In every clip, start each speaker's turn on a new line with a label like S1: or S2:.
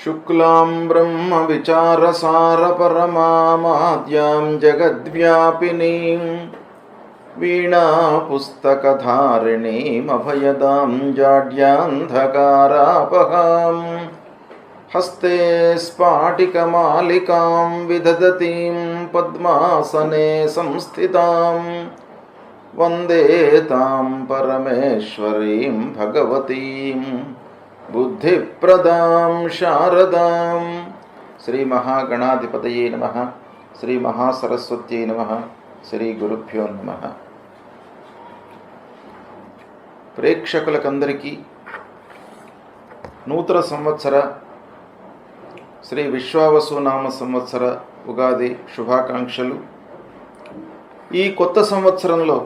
S1: शुक्लां ब्रह्मविचारसारपरमामाद्यां जगद्व्यापिनीं वीणापुस्तकधारिणीमभयदां जाड्यान्धकारापहां हस्ते स्फाटिकमालिकां विदधतीं पद्मासने संस्थितां वन्दे तां परमेश्वरीं भगवतीं बुद्धिप्रदां शारदां। श्री महागणाधिपतये नमः। श्री महासरस्वत्यै नमः। श्री गुरुभ्यो नमः। ప్రేక్షకులకందరికీ నూతన సంవత్సర శ్రీ విశ్వావసునామ సంవత్సర ఉగాది శుభాకాంక్షలు. ఈ కొత్త సంవత్సరంలో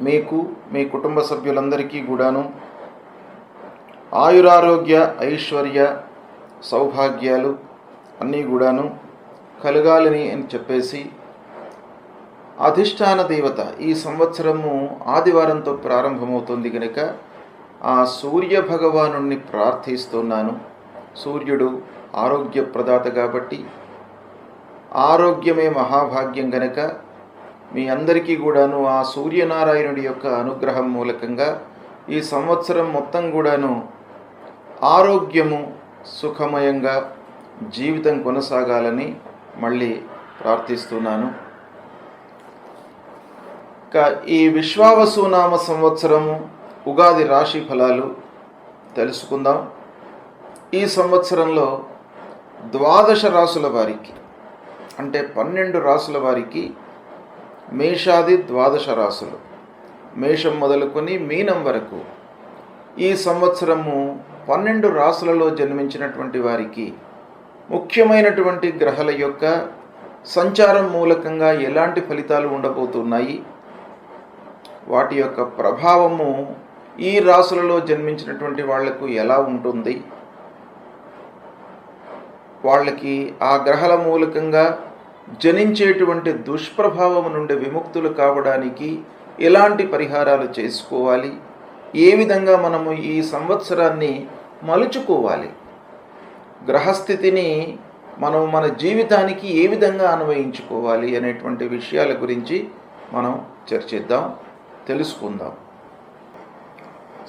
S1: మీకు మీ కుటుంబ సభ్యులందరికీ కూడాను ఆయురారోగ్య ఐశ్వర్య సౌభాగ్యాలు అన్నీ కూడాను కలగాలని అని చెప్పేసి అధిష్టాన దేవత ఈ సంవత్సరము ఆదివారంతో ప్రారంభమవుతుంది కనుక ఆ సూర్య భగవానుణ్ణి ప్రార్థిస్తున్నాను. సూర్యుడు ఆరోగ్య ప్రదాత కాబట్టి ఆరోగ్యమే మహాభాగ్యం గనక మీ అందరికీ కూడాను ఆ సూర్యనారాయణుడి యొక్క అనుగ్రహం మూలకంగా ఈ సంవత్సరం మొత్తం కూడాను ఆరోగ్యము సుఖమయంగా జీవితం కొనసాగాలని మళ్ళీ ప్రార్థిస్తున్నాను. ఈ విశ్వావసునామ సంవత్సరము ఉగాది రాశి ఫలాలు తెలుసుకుందాం. ఈ సంవత్సరంలో 12 రాసుల వారికి అంటే 12 రాసుల వారికి మేషాది 12 రాసులు, మేషం మొదలుకొని మీనం వరకు ఈ సంవత్సరము 12 రాసులలో జన్మించినటువంటి వారికి ముఖ్యమైనటువంటి గ్రహాల యొక్క సంచారం మూలకంగా ఎలాంటి ఫలితాలు ఉండబోతున్నాయి, వాటి యొక్క ప్రభావము ఈ రాసులలో జన్మించినటువంటి వాళ్లకు ఎలా ఉంటుంది, వాళ్ళకి ఆ గ్రహాల మూలకంగా జనించేటువంటి దుష్ప్రభావం నుండి విముక్తులు కావడానికి ఎలాంటి పరిహారాలు చేసుకోవాలి, ఏ విధంగా మనము ఈ సంవత్సరాన్ని మలుచుకోవాలి, గ్రహస్థితిని మనం మన జీవితానికి ఏ విధంగా అన్వయించుకోవాలి అనేటువంటి విషయాల గురించి మనం చర్చిద్దాం, తెలుసుకుందాం.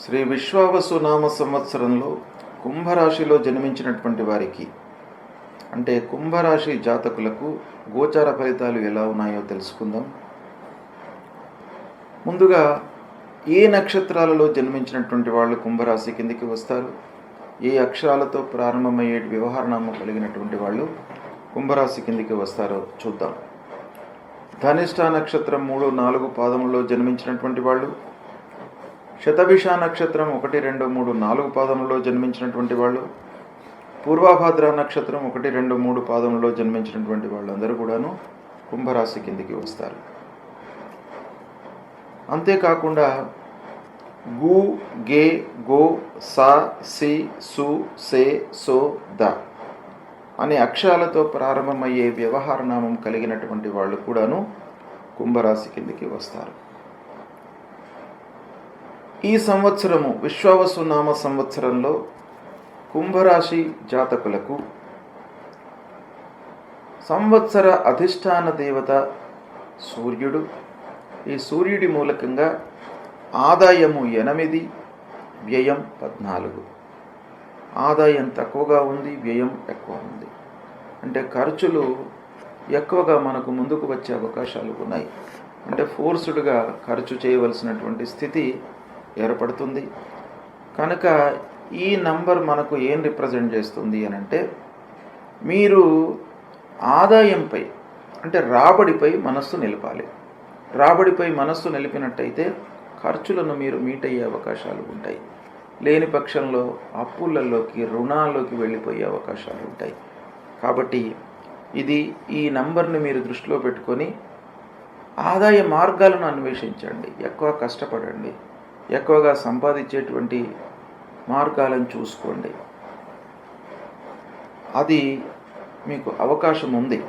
S1: శ్రీ విశ్వావసునామ సంవత్సరంలో కుంభరాశిలో జన్మించినటువంటి వారికి అంటే కుంభరాశి జాతకులకు గోచార ఫలితాలు ఎలా ఉన్నాయో తెలుసుకుందాం. ముందుగా ఏ నక్షత్రాలలో జన్మించినటువంటి వాళ్ళు కుంభరాశి కిందికి వస్తారు, ఏ అక్షరాలతో ప్రారంభమయ్యే వ్యవహారనామం కలిగినటువంటి వాళ్ళు కుంభరాశి కిందికి వస్తారో చూద్దాం. ధనిష్ఠ నక్షత్రం 3, 4 పాదములలో జన్మించినటువంటి వాళ్ళు, శతభిష నక్షత్రం 1, 2, 3, 4 పాదములలో జన్మించినటువంటి వాళ్ళు, పూర్వభాద్ర నక్షత్రం 1, 2, 3 పాదములలో జన్మించినటువంటి వాళ్ళందరూ కూడాను కుంభరాశి కిందికి వస్తారు. అంతేకాకుండా గు, గే, గో, సా, సి, సు, సే, సో, ద అనే అక్షరాలతో ప్రారంభమయ్యే వ్యవహారనామం కలిగినటువంటి వాళ్ళు కూడాను కుంభరాశి కిందికి వస్తారు. ఈ సంవత్సరము విశ్వావసునామ సంవత్సరంలో కుంభరాశి జాతకులకు సంవత్సర అధిష్టాన దేవత సూర్యుడు. ఈ సూర్యుడి మూలకంగా ఆదాయము 8, వ్యయం 14. ఆదాయం తక్కువగా ఉంది, వ్యయం ఎక్కువ ఉంది. అంటే ఖర్చులు ఎక్కువగా మనకు ముందుకు వచ్చే అవకాశాలు ఉన్నాయి. అంటే ఫోర్స్డ్గా ఖర్చు చేయవలసినటువంటి స్థితి ఏర్పడుతుంది. కనుక ఈ నంబర్ మనకు ఏం రిప్రజెంట్ చేస్తుంది అని అంటే మీరు ఆదాయంపై అంటే రాబడిపై మనస్సు నిలపాలి. రాబడిపై మనస్సు నిలిపినట్టయితే ఖర్చులను మీరు మీట్ అయ్యే అవకాశాలు ఉంటాయి. లేని పక్షంలో అప్పులలోకి రుణాల్లోకి వెళ్ళిపోయే అవకాశాలు ఉంటాయి. కాబట్టి ఈ నంబర్ని మీరు దృష్టిలో పెట్టుకొని ఆదాయ మార్గాలను అన్వేషించండి, ఎక్కువ కష్టపడండి, ఎక్కువగా సంపాదించేటువంటి మార్గాలను చూసుకోండి. అది మీకు అవకాశం ఉంది.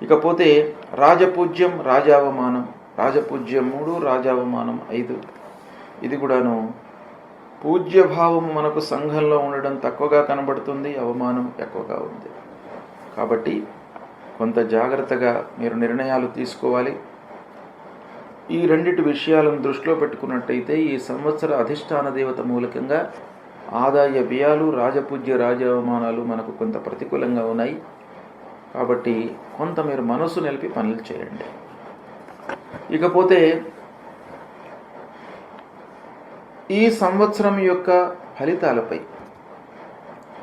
S1: ఇకపోతే రాజపూజ్యం రాజావమానం, రాజపూజ్యం 3, రాజావమానం 5. ఇది కూడాను పూజ్యభావము మనకు సంఘంలో ఉండడం తక్కువగా కనబడుతుంది, అవమానం ఎక్కువగా ఉంది. కాబట్టి కొంత జాగ్రత్తగా మీరు నిర్ణయాలు తీసుకోవాలి. ఈ రెండిటి విషయాలను దృష్టిలో పెట్టుకున్నట్టయితే ఈ సంవత్సర అధిష్టాన దేవత మూలకంగా ఆదాయ వ్యయాలు, రాజపూజ్య రాజవమానాలు మనకు కొంత ప్రతికూలంగా ఉన్నాయి. కాబట్టి కొంత మీరు మనసు నిలిపి పనులు చేయండి. ఇకపోతే ఈ సంవత్సరం యొక్క ఫలితాలపై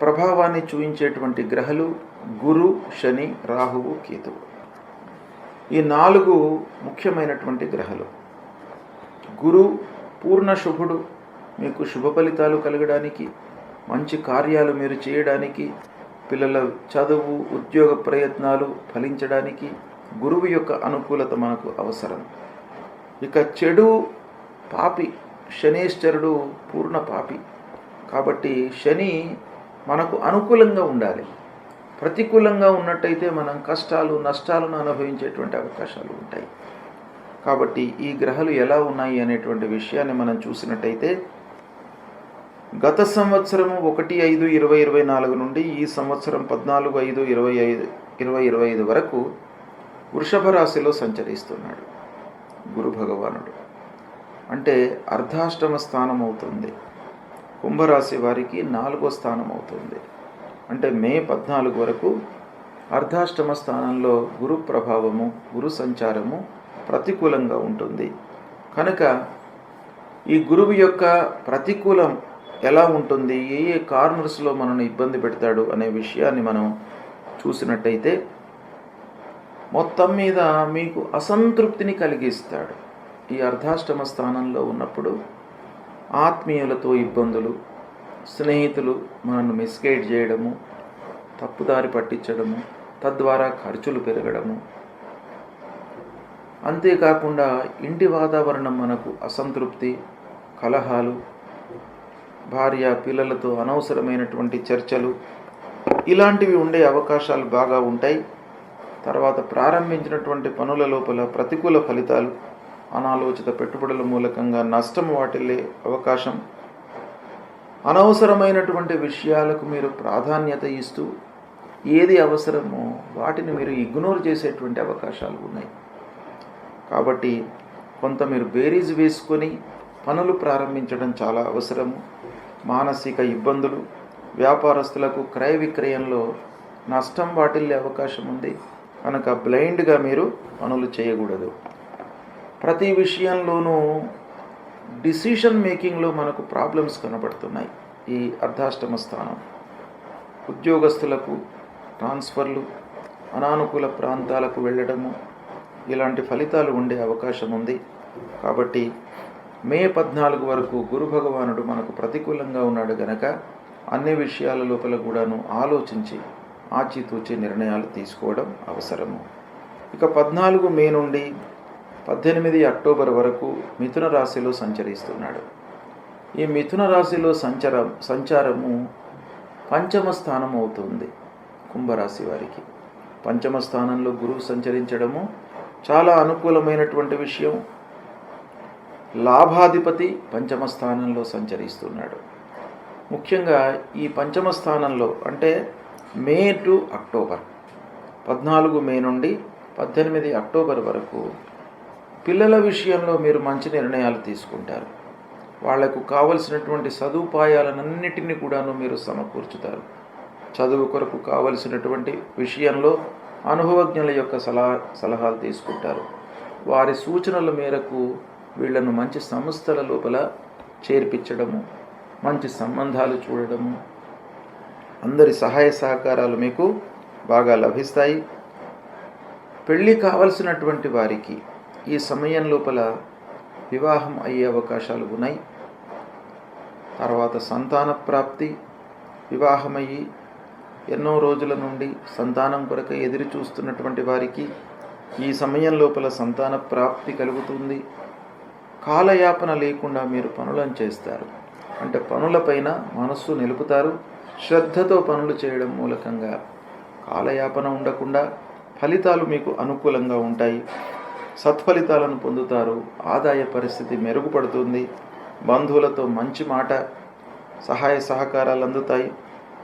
S1: ప్రభావాన్ని చూపించేటువంటి గ్రహాలు గురు, శని, రాహువు, కేతువు. ఈ 4 ముఖ్యమైనటువంటి గ్రహాలు. గురు పూర్ణ శుభుడు, మీకు శుభ ఫలితాలు కలగడానికి, మంచి కార్యాలు మీరు చేయడానికి, పిల్లల చదువు, ఉద్యోగ ప్రయత్నాలు ఫలించడానికి గురువు యొక్క అనుకూలత మనకు అవసరం. ఇక చెడు పాపి, శనేశ్వరుడు పూర్ణ పాపి. కాబట్టి శని మనకు అనుకూలంగా ఉండాలి. ప్రతికూలంగా ఉన్నట్టయితే మనం కష్టాలు, నష్టాలను అనుభవించేటువంటి అవకాశాలు ఉంటాయి. కాబట్టి ఈ గ్రహాలు ఎలా ఉన్నాయి అనేటువంటి విషయాన్ని మనం చూసినట్టయితే గత సంవత్సరము 1/5/2024 నుండి ఈ సంవత్సరం 14/5/2025 వరకు వృషభ రాశిలో సంచరిస్తున్నాడు గురు భగవానుడు. అంటే అర్ధాష్టమ స్థానం అవుతుంది. కుంభరాశి వారికి 4వ స్థానం అవుతుంది. అంటే మే 14 వరకు అర్ధాష్టమ స్థానంలో గురు ప్రభావము, గురు సంచారము ప్రతికూలంగా ఉంటుంది. కనుక ఈ గురువు యొక్క ప్రతికూలం ఎలా ఉంటుంది, ఏ ఏ కార్నర్స్లో మనల్ని ఇబ్బంది పెడతాడు అనే విషయాన్ని మనం చూసినట్టయితే మొత్తం మీద మీకు అసంతృప్తిని కలిగిస్తాడు. ఈ అర్ధాష్టమ స్థానంలో ఉన్నప్పుడు ఆత్మీయులతో ఇబ్బందులు, స్నేహితులు మనల్ని మిస్గైడ్ చేయడము, తప్పుదారి పట్టించడము, తద్వారా ఖర్చులు పెరగడము, అంతేకాకుండా ఇంటి వాతావరణం మనకు అసంతృప్తి, కలహాలు, భార్య పిల్లలతో అనవసరమైనటువంటి చర్చలు, ఇలాంటివి ఉండే అవకాశాలు బాగా ఉంటాయి. తర్వాత ప్రారంభించినటువంటి పనుల లోపల ప్రతికూల ఫలితాలు, అనాలోచిత పెట్టుబడుల మూలకంగా నష్టం వాటిల్లే అవకాశం, అనవసరమైనటువంటి విషయాలకు మీరు ప్రాధాన్యత ఇస్తూ ఏది అవసరమో వాటిని మీరు ఇగ్నోర్ చేసేటువంటి అవకాశాలు ఉన్నాయి. కాబట్టి కొంత మీరు బేరీజ్ వేసుకొని పనులు ప్రారంభించడం చాలా అవసరము. మానసిక ఇబ్బందులు, వ్యాపారస్తులకు క్రయ విక్రయంలో నష్టం వాటిల్లే అవకాశం ఉంది. కనుక బ్లైండ్గా మీరు పనులు చేయకూడదు. ప్రతి విషయంలోనూ డిసిషన్ మేకింగ్లో మనకు ప్రాబ్లమ్స్ కనబడుతున్నాయి. ఈ అర్ధాష్టమ స్థానం ఉద్యోగస్తులకు ట్రాన్స్ఫర్లు, అనానుకూల ప్రాంతాలకు వెళ్ళడము, ఇలాంటి ఫలితాలు ఉండే అవకాశం ఉంది. కాబట్టి మే 14 వరకు గురు భగవానుడు మనకు ప్రతికూలంగా ఉన్నాడు గనక అన్ని విషయాల లోపల కూడాను ఆలోచించి ఆచితూచి నిర్ణయాలు తీసుకోవడం అవసరము. ఇక 14 మే నుండి 18 అక్టోబర్ వరకు మిథున రాశిలో సంచరిస్తున్నాడు. ఈ మిథున రాశిలో సంచారము పంచమ స్థానం అవుతుంది కుంభరాశి వారికి. పంచమ స్థానంలో గురువు సంచరించడము చాలా అనుకూలమైనటువంటి విషయం. లాభాధిపతి పంచమ స్థానంలో సంచరిస్తున్నాడు. ముఖ్యంగా ఈ పంచమ స్థానంలో అంటే మే టు అక్టోబర్, 14 మే నుండి 18 అక్టోబర్ వరకు పిల్లల విషయంలో మీరు మంచి నిర్ణయాలు తీసుకుంటారు. వాళ్లకు కావలసినటువంటి సదుపాయాలన్నిటినీ కూడాను మీరు సమకూర్చుతారు. చదువు కొరకు కావలసినటువంటి విషయంలో అనుభవజ్ఞుల యొక్క సలహాలు తీసుకుంటారు. వారి సూచనల మేరకు వీళ్లను మంచి సంస్థల లోపల చేర్పించడము, మంచి సంబంధాలు చూడడము, అందరి సహాయ సహకారాలు మీకు బాగా లభిస్తాయి. పెళ్ళి కావలసినటువంటి వారికి ఈ సమయం లోపల వివాహం అయ్యే అవకాశాలు ఉన్నాయి. తర్వాత సంతాన ప్రాప్తి, వివాహమయ్యి ఎన్నో రోజుల నుండి సంతానం కొరకై ఎదురు చూస్తున్నటువంటి వారికి ఈ సమయం లోపల సంతాన ప్రాప్తి కలుగుతుంది. కాలయాపన లేకుండా మీరు పనులను చేస్తారు. అంటే పనులపైన మనస్సు నిలుపుతారు. శ్రద్ధతో పనులు చేయడం మూలకంగా కాలయాపన ఉండకుండా ఫలితాలు మీకు అనుకూలంగా ఉంటాయి. సత్ఫలితాలను పొందుతారు. ఆదాయ పరిస్థితి మెరుగుపడుతుంది. బంధువులతో మంచి మాట సహాయ సహకారాలు అందుతాయి,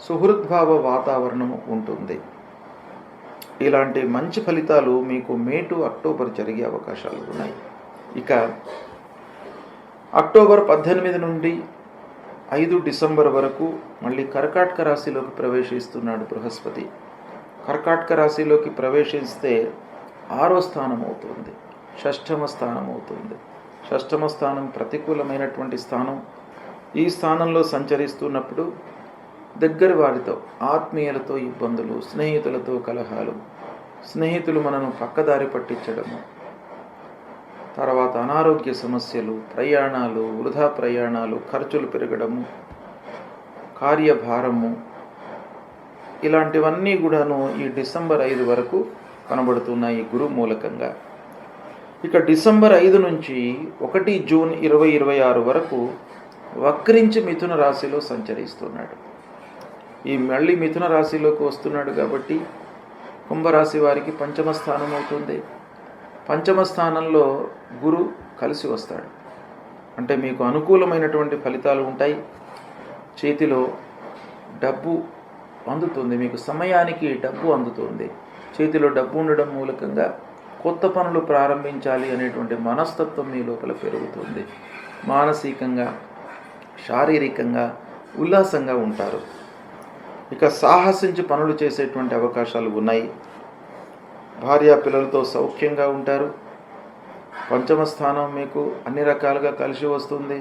S1: సుహృద్భావ వాతావరణం ఉంటుంది. ఇలాంటి మంచి ఫలితాలు మీకు మే టు అక్టోబర్ జరిగే అవకాశాలు ఉన్నాయి. ఇక అక్టోబర్ 18 నుండి 5 డిసెంబర్ వరకు మళ్ళీ కర్కాటక రాశిలోకి ప్రవేశిస్తున్నాడు బృహస్పతి. కర్కాటక రాశిలోకి ప్రవేశిస్తే 6వ స్థానం అవుతుంది, 6వ స్థానం అవుతుంది. 6వ స్థానం ప్రతికూలమైనటువంటి స్థానం. ఈ స్థానంలో సంచరిస్తున్నప్పుడు దగ్గర వారితో, ఆత్మీయులతో ఇబ్బందులు, స్నేహితులతో కలహాలు, స్నేహితులు మనను పక్కదారి పట్టించడము, తర్వాత అనారోగ్య సమస్యలు, ప్రయాణాలు, వృధా ప్రయాణాలు, ఖర్చులు పెరగడము, కార్యభారము, ఇలాంటివన్నీ కూడాను ఈ డిసెంబర్ 5 వరకు కనబడుతున్నాయి గురువు మూలకంగా. ఇక డిసెంబర్ 5 నుంచి 1 జూన్ 2026 వరకు వక్రించి మిథున రాశిలో సంచరిస్తున్నాడు. ఈ మళ్ళీ మిథున రాశిలోకి వస్తున్నాడు కాబట్టి కుంభరాశి వారికి 5వ స్థానం అవుతుంది. 5వ స్థానంలో గురు కలిసి వస్తాడు. అంటే మీకు అనుకూలమైనటువంటి ఫలితాలు ఉంటాయి. చేతిలో డబ్బు అందుతుంది, మీకు సమయానికి డబ్బు అందుతుంది. చేతిలో డబ్బు ఉండడం మూలకంగా కొత్త పనులు ప్రారంభించాలి అనేటువంటి మనస్తత్వం మీ లోపల పెరుగుతుంది. మానసికంగా, శారీరకంగా ఉల్లాసంగా ఉంటారు. ఇక సాహసించి పనులు చేసేటువంటి అవకాశాలు ఉన్నాయి. భార్యా పిల్లలతో సౌఖ్యంగా ఉంటారు. 5వ స్థానం మీకు అన్ని రకాలుగా కలిసి వస్తుంది.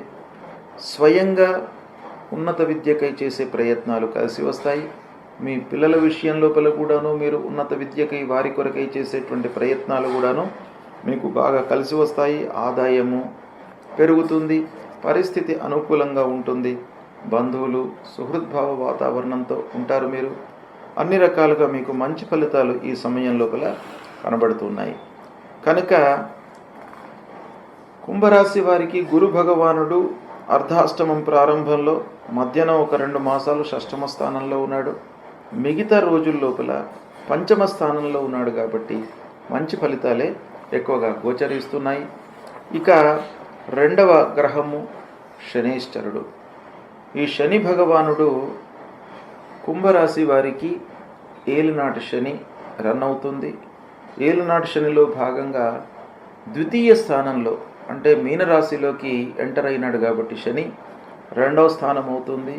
S1: స్వయంగా ఉన్నత విద్యకై చేసే ప్రయత్నాలు కలిసి వస్తాయి. మీ పిల్లల విషయం లోపల కూడాను మీరు ఉన్నత విద్యకై వారి కొరకై చేసేటువంటి ప్రయత్నాలు కూడాను మీకు బాగా కలిసి వస్తాయి. ఆదాయము పెరుగుతుంది, పరిస్థితి అనుకూలంగా ఉంటుంది. బంధువులు, సుహృద్భావ వాతావరణంతో ఉంటారు. మీరు అన్ని రకాలుగా మీకు మంచి ఫలితాలు ఈ సమయం లోపల కనబడుతున్నాయి. కనుక కుంభరాశి వారికి గురు భగవానుడు అర్ధాష్టమం ప్రారంభంలో, మధ్యాహ్నం ఒక 2 మాసాలు 6వ స్థానంలో ఉన్నాడు. మిగతా రోజుల లోపల 5వ స్థానంలో ఉన్నాడు కాబట్టి మంచి ఫలితాలే ఎక్కువగా గోచరిస్తున్నాయి. ఇక 2వ గ్రహము శనీశ్వరుడు. ఈ శని భగవానుడు కుంభరాశి వారికి ఏలినాటి శని రన్ అవుతుంది. ఏలినాటి శనిలో భాగంగా 2వ స్థానంలో, అంటే మీనరాశిలోకి ఎంటర్ అయినాడు కాబట్టి శని 2వ స్థానం అవుతుంది.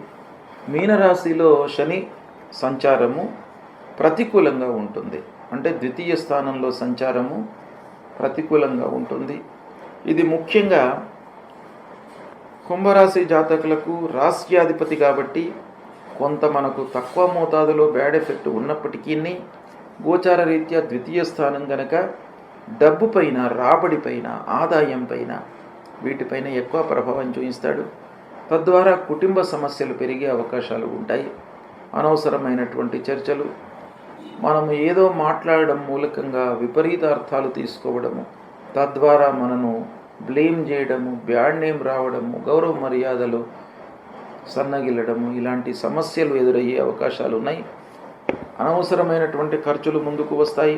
S1: మీనరాశిలో శని సంచారము ప్రతికూలంగా ఉంటుంది. అంటే 2వ స్థానంలో సంచారము ప్రతికూలంగా ఉంటుంది. ఇది ముఖ్యంగా కుంభరాశి జాతకులకు రాశ్యాధిపతి కాబట్టి కొంత మనకు తక్కువ మోతాదులో బ్యాడ్ ఎఫెక్ట్ ఉన్నప్పటికీ గోచార రీత్యా 2వ స్థానం కనుక డబ్బు పైన, రాబడి పైన, ఆదాయం పైన, వీటిపైన ఎక్కువ ప్రభావం చూపిస్తాడు. తద్వారా కుటుంబ సమస్యలు పెరిగే అవకాశాలు ఉంటాయి. అనవసరమైనటువంటి చర్చలు, మనము ఏదో మాట్లాడడం మూలకంగా విపరీత అర్థాలు తీసుకోవడము, తద్వారా మనను బ్లేమ్ చేయడము, బ్యాడ్ నేమ్ రావడము, గౌరవ మర్యాదలు సన్నగిల్లడము, ఇలాంటి సమస్యలు ఎదురయ్యే అవకాశాలు ఉన్నాయి. అనవసరమైనటువంటి ఖర్చులు ముందుకు వస్తాయి.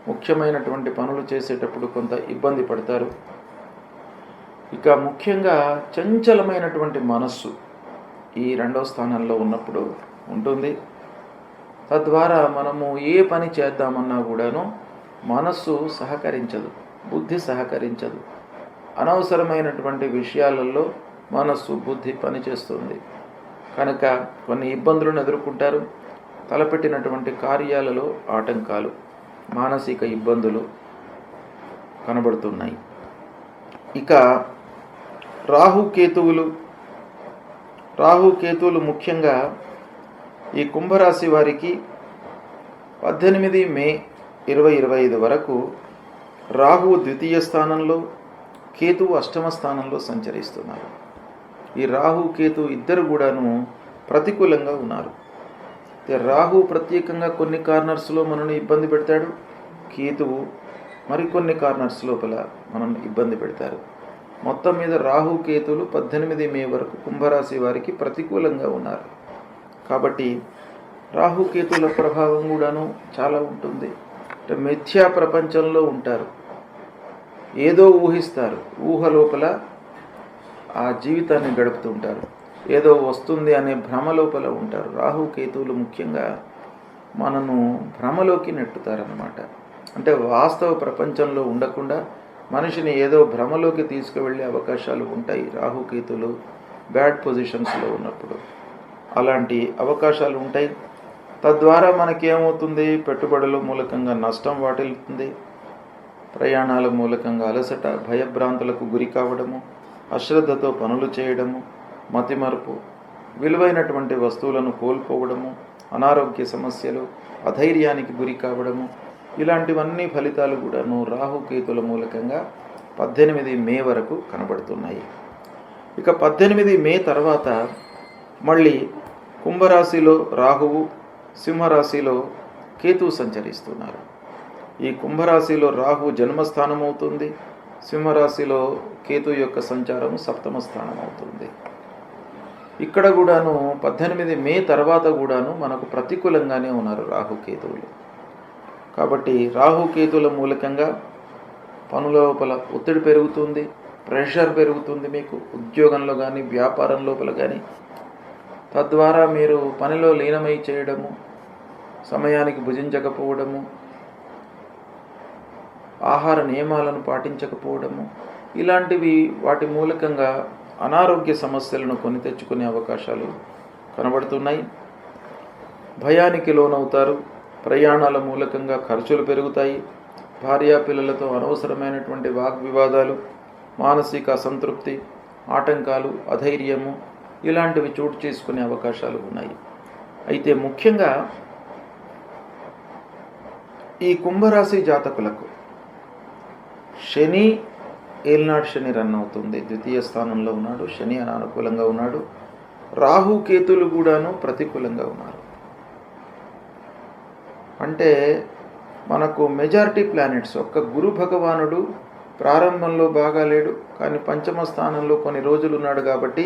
S1: ముఖ్యమైనటువంటి పనులు చేసేటప్పుడు కొంత ఇబ్బంది పడతారు. ఇక ముఖ్యంగా చంచలమైనటువంటి మనస్సు ఈ 2వ స్థానంలో ఉన్నప్పుడు ఉంటుంది. తద్వారా మనము ఏ పని చేద్దామన్నా కూడాను మనస్సు సహకరించదు, బుద్ధి సహకరించదు. అనవసరమైనటువంటి విషయాలలో మనస్సు, బుద్ధి పనిచేస్తుంది. కనుక కొన్ని ఇబ్బందులను ఎదుర్కొంటారు. తలపెట్టినటువంటి కార్యాలలో ఆటంకాలు, మానసిక ఇబ్బందులు కనబడుతున్నాయి. ఇక రాహుకేతువులు ముఖ్యంగా ఈ కుంభరాశి వారికి 18 మే 2025 వరకు రాహువు 2వ స్థానంలో, కేతువు 8వ స్థానంలో సంచరిస్తున్నారు. ఈ రాహు కేతు ఇద్దరు కూడాను ప్రతికూలంగా ఉన్నారు. రాహు ప్రత్యేకంగా కొన్ని కార్నర్స్లో మనల్ని ఇబ్బంది పెడతాడు. కేతువు మరికొన్ని కార్నర్స్ లోపల మనం ఇబ్బంది పెడతారు. మొత్తం మీద రాహు కేతువులు 18 మే వరకు కుంభరాశి వారికి ప్రతికూలంగా ఉన్నారు. కాబట్టి రాహుకేతుల ప్రభావం కూడాను చాలా ఉంటుంది. అంటే మిథ్యా ప్రపంచంలో ఉంటారు, ఏదో ఊహిస్తారు, ఊహ లోపల ఆ జీవితాన్ని గడుపుతూ ఉంటారు. ఏదో వస్తుంది అనే భ్రమ లోపల ఉంటారు. రాహు కేతువులు ముఖ్యంగా మనను భ్రమలోకి నెట్టుతారన్నమాట. అంటే వాస్తవ ప్రపంచంలో ఉండకుండా మనిషిని ఏదో భ్రమలోకి తీసుకువెళ్ళే అవకాశాలు ఉంటాయి రాహుకేతులు బ్యాడ్ పొజిషన్స్లో ఉన్నప్పుడు. అలాంటి అవకాశాలు ఉంటాయి. తద్వారా మనకేమవుతుంది, పెట్టుబడుల మూలకంగా నష్టం వాటిల్లుతుంది, ప్రయాణాల మూలకంగా అలసట, భయభ్రాంతులకు గురి కావడము, అశ్రద్ధతో పనులు చేయడము, మతిమరుపు, విలువైనటువంటి వస్తువులను కోల్పోవడము, అనారోగ్య సమస్యలు, అధైర్యానికి గురి కావడము, ఇలాంటివన్నీ ఫలితాలు కూడాను రాహుకేతుల మూలకంగా 18 మే వరకు కనబడుతున్నాయి. ఇక 18 మే తర్వాత మళ్ళీ కుంభరాశిలో రాహువు, సింహరాశిలో కేతువు సంచరిస్తున్నారు. ఈ కుంభరాశిలో రాహు జన్మస్థానం అవుతుంది, సింహరాశిలో కేతు యొక్క సంచారం సప్తమ స్థానం అవుతుంది. ఇక్కడ కూడాను 18 మే తర్వాత కూడాను మనకు ప్రతికూలంగానే ఉన్నారు రాహుకేతువులు. కాబట్టి రాహుకేతుల మూలకంగా పనుల లోపల ఒత్తిడి పెరుగుతుంది, ప్రెషర్ పెరుగుతుంది, మీకు ఉద్యోగంలో కానీ వ్యాపారం లోపల కానీ. తద్వారా మీరు పనిలో లీనమై చేయడము, సమయానికి భుజించకపోవడము, ఆహార నియమాలను పాటించకపోవడము, ఇలాంటివి వాటి మూలకంగా అనారోగ్య సమస్యలను కొని తెచ్చుకునే అవకాశాలు కనబడుతున్నాయి. భయానికి లోనవుతారు, ప్రయాణాల మూలకంగా ఖర్చులు పెరుగుతాయి, భార్యాపిల్లలతో అనవసరమైనటువంటి వాగ్వివాదాలు, మానసిక అసంతృప్తి, ఆటంకాలు, అధైర్యము, ఇలాంటివి చోటు చేసుకునే అవకాశాలు ఉన్నాయి. అయితే ముఖ్యంగా ఈ కుంభరాశి జాతకులకు శని ఏలినాడు శని రన్ అవుతుంది, ద్వితీయ స్థానంలో ఉన్నాడు, శని అనానుకూలంగా ఉన్నాడు, రాహుకేతులు కూడాను ప్రతికూలంగా ఉన్నారు. అంటే మనకు మెజారిటీ ప్లానెట్స్, ఒక్క గురు భగవానుడు ప్రారంభంలో బాగా లేడు, కానీ పంచమ స్థానంలో కొన్ని రోజులు ఉన్నాడు. కాబట్టి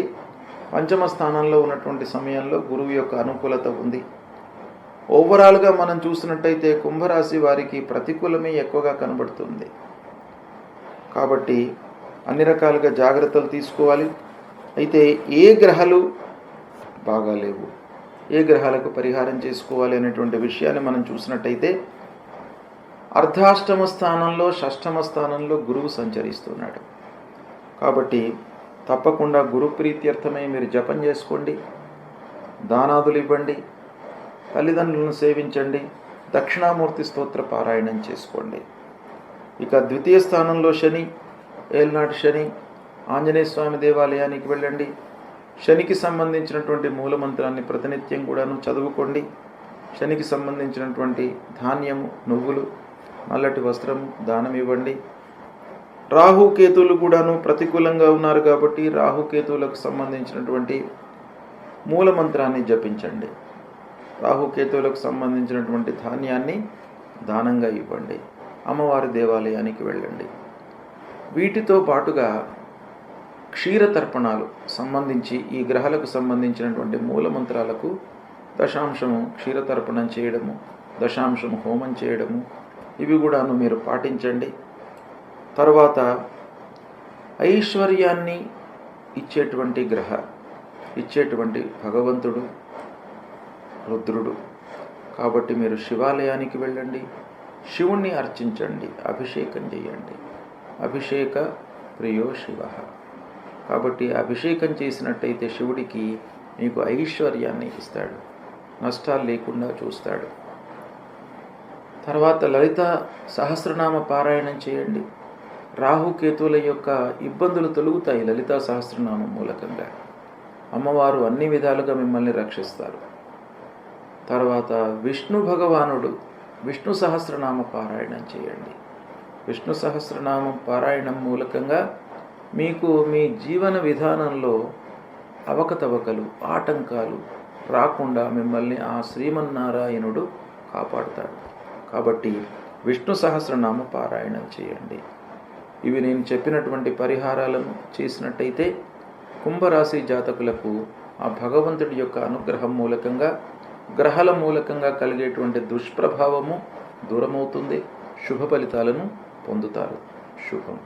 S1: పంచమ స్థానంలో ఉన్నటువంటి సమయంలో గురువు యొక్క అనుకూలత ఉంది. ఓవరాల్గా మనం చూసినట్టయితే కుంభరాశి వారికి ప్రతికూలమే ఎక్కువగా కనబడుతుంది. కాబట్టి అన్ని రకాలుగా జాగ్రత్తలు తీసుకోవాలి. అయితే ఏ గ్రహాలు బాగాలేవు, ఏ గ్రహాలకు పరిహారం చేసుకోవాలి అనేటువంటి విషయాన్ని మనం చూసినట్టయితే అర్ధాష్టమ స్థానంలో, షష్టమ స్థానంలో గురువు సంచరిస్తున్నాడు. కాబట్టి తప్పకుండా గురు ప్రీత్యర్థమై మీరు జపం చేసుకోండి, దానాదులు ఇవ్వండి, తల్లిదండ్రులను సేవించండి, దక్షిణామూర్తి స్తోత్ర పారాయణం చేసుకోండి. ఇక ద్వితీయ స్థానంలో శని, ఏలినాటి శని, ఆంజనేయ స్వామి దేవాలయానికి వెళ్ళండి, శనికి సంబంధించినటువంటి మూలమంత్రాన్ని ప్రతినిత్యం కూడాను చదువుకోండి, శనికి సంబంధించినటువంటి ధాన్యము, నువ్వులు, నల్లటి వస్త్రము దానం ఇవ్వండి. రాహుకేతువులు కూడాను ప్రతికూలంగా ఉన్నారు కాబట్టి రాహుకేతువులకు సంబంధించినటువంటి మూలమంత్రాన్ని జపించండి, రాహుకేతువులకు సంబంధించినటువంటి ధాన్యాన్ని దానంగా ఇవ్వండి, అమ్మవారి దేవాలయానికి వెళ్ళండి. వీటితో పాటుగా క్షీరతర్పణాలు సంబంధించి ఈ గ్రహాలకు సంబంధించినటువంటి మూలమంత్రాలకు దశాంశము క్షీరతర్పణం చేయడము, దశాంశము హోమం చేయడము, ఇవి కూడాను మీరు పాటించండి. తర్వాత ఐశ్వర్యాన్ని ఇచ్చేటువంటి భగవంతుడు రుద్రుడు. కాబట్టి మీరు శివాలయానికి వెళ్ళండి, శివుణ్ణి అర్చించండి, అభిషేకం చేయండి. అభిషేక ప్రియో శివ. కాబట్టి అభిషేకం చేసినట్టయితే శివుడికి మీకు ఐశ్వర్యాన్ని ఇస్తాడు, నష్టాలు లేకుండా చూస్తాడు. తర్వాత లలిత సహస్రనామ పారాయణం చేయండి. రాహుకేతువుల యొక్క ఇబ్బందులు తొలుగుతాయి లలితా సహస్రనామం మూలకంగా. అమ్మవారు అన్ని విధాలుగా మిమ్మల్ని రక్షిస్తారు. తర్వాత విష్ణు భగవానుడు విష్ణు సహస్రనామ పారాయణం చేయండి. విష్ణు సహస్రనామం పారాయణం మూలకంగా మీకు మీ జీవన విధానంలో అవకతవకలు, ఆటంకాలు రాకుండా మిమ్మల్ని ఆ శ్రీమన్నారాయణుడు కాపాడుతాడు. కాబట్టి విష్ణు సహస్రనామ పారాయణం చేయండి. ఇవి నేను చెప్పినటువంటి పరిహారాలను చేసినట్టయితే కుంభరాశి జాతకులకు ఆ భగవంతుడి యొక్క అనుగ్రహం మూలకంగా, గ్రహాల మూలకంగా కలిగేటువంటి దుష్ప్రభావము దూరమవుతుంది, శుభ ఫలితాలను పొందుతారు. శుభం.